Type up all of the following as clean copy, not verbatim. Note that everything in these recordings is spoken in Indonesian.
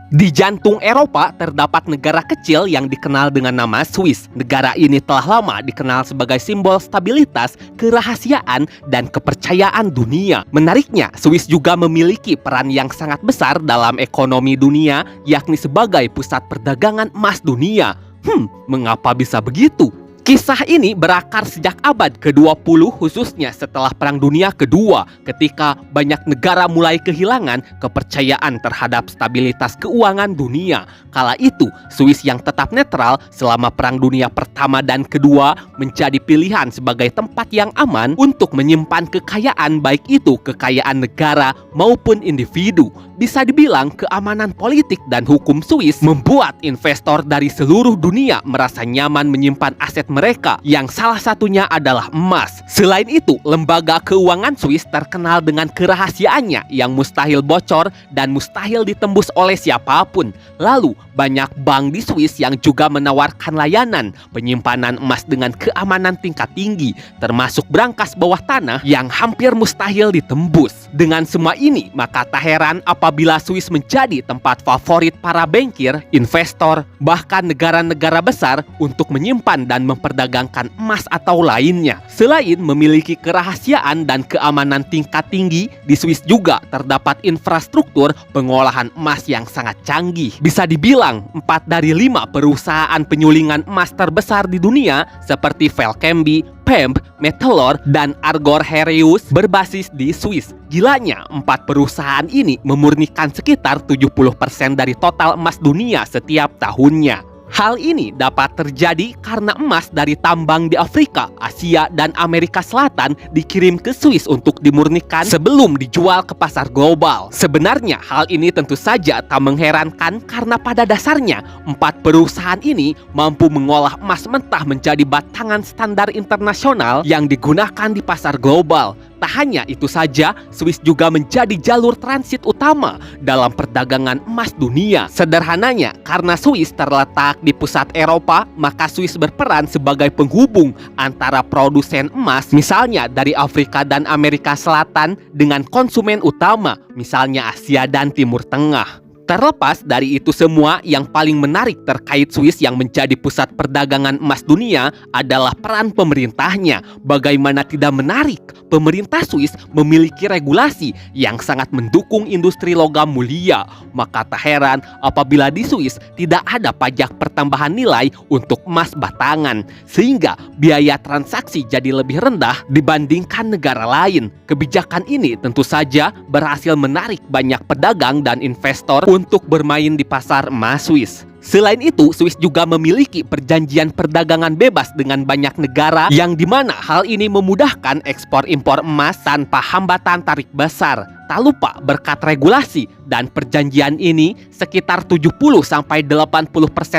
Di jantung Eropa terdapat negara kecil yang dikenal dengan nama Swiss. Negara ini telah lama dikenal sebagai simbol stabilitas, kerahasiaan, dan kepercayaan dunia. Menariknya, Swiss juga memiliki peran yang sangat besar dalam ekonomi dunia, yakni sebagai pusat perdagangan emas dunia. Mengapa bisa begitu? Kisah ini berakar sejak abad ke-20, khususnya setelah Perang Dunia Kedua, ketika banyak negara mulai kehilangan kepercayaan terhadap stabilitas keuangan dunia. Kala itu, Swiss yang tetap netral selama Perang Dunia Pertama dan Kedua menjadi pilihan sebagai tempat yang aman untuk menyimpan kekayaan, baik itu kekayaan negara maupun individu. Bisa dibilang keamanan politik dan hukum Swiss membuat investor dari seluruh dunia merasa nyaman menyimpan aset mereka, yang salah satunya adalah emas. Selain itu, lembaga keuangan Swiss terkenal dengan kerahasiaannya yang mustahil bocor dan mustahil ditembus oleh siapapun. Lalu, banyak bank di Swiss yang juga menawarkan layanan penyimpanan emas dengan keamanan tingkat tinggi, termasuk brankas bawah tanah yang hampir mustahil ditembus. Dengan semua ini, maka tak heran apabila Swiss menjadi tempat favorit para bankir, investor, bahkan negara-negara besar untuk menyimpan dan memperdagangkan emas atau lainnya. Selain memiliki kerahasiaan dan keamanan tingkat tinggi, di Swiss juga terdapat infrastruktur pengolahan emas yang sangat canggih. Bisa dibilang 4 dari 5 perusahaan penyulingan emas terbesar di dunia seperti Valcambi, PEMP, Metallor, dan Argor Heraeus berbasis di Swiss. Gilanya, 4 perusahaan ini memurnikan sekitar 70% dari total emas dunia setiap tahunnya. Hal ini dapat terjadi karena emas dari tambang di Afrika, Asia, dan Amerika Selatan dikirim ke Swiss untuk dimurnikan sebelum dijual ke pasar global. Sebenarnya hal ini tentu saja tak mengherankan karena pada dasarnya 4 perusahaan ini mampu mengolah emas mentah menjadi batangan standar internasional yang digunakan di pasar global. Tak hanya itu saja, Swiss juga menjadi jalur transit utama dalam perdagangan emas dunia. Sederhananya, karena Swiss terletak di pusat Eropa, maka Swiss berperan sebagai penghubung antara produsen emas, misalnya dari Afrika dan Amerika Selatan, dengan konsumen utama, misalnya Asia dan Timur Tengah. Terlepas dari itu semua, yang paling menarik terkait Swiss yang menjadi pusat perdagangan emas dunia adalah peran pemerintahnya. Bagaimana tidak menarik, pemerintah Swiss memiliki regulasi yang sangat mendukung industri logam mulia. Maka tak heran apabila di Swiss tidak ada pajak pertambahan nilai untuk emas batangan, sehingga biaya transaksi jadi lebih rendah dibandingkan negara lain. Kebijakan ini tentu saja berhasil menarik banyak pedagang dan investor untuk bermain di pasar emas Swiss. Selain itu, Swiss juga memiliki perjanjian perdagangan bebas dengan banyak negara, yang dimana hal ini memudahkan ekspor impor emas tanpa hambatan tarif besar. Tak lupa, berkat regulasi dan perjanjian ini, sekitar 70-80%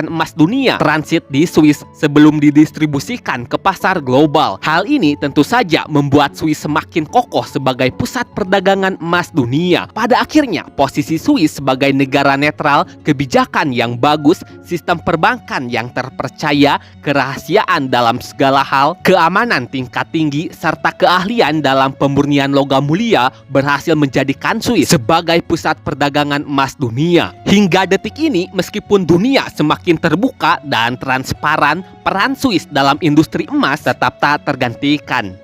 emas dunia transit di Swiss sebelum didistribusikan ke pasar global. Hal ini tentu saja membuat Swiss semakin kokoh sebagai pusat perdagangan emas dunia. Pada akhirnya, posisi Swiss sebagai negara netral, kebijakan yang bagus, sistem perbankan yang terpercaya, kerahasiaan dalam segala hal, keamanan tingkat tinggi, serta keahlian dalam pemurnian logam mulia berhasil menjadikan Swiss sebagai pusat perdagangan emas dunia. Hingga detik ini, meskipun dunia semakin terbuka dan transparan, peran Swiss dalam industri emas tetap tak tergantikan.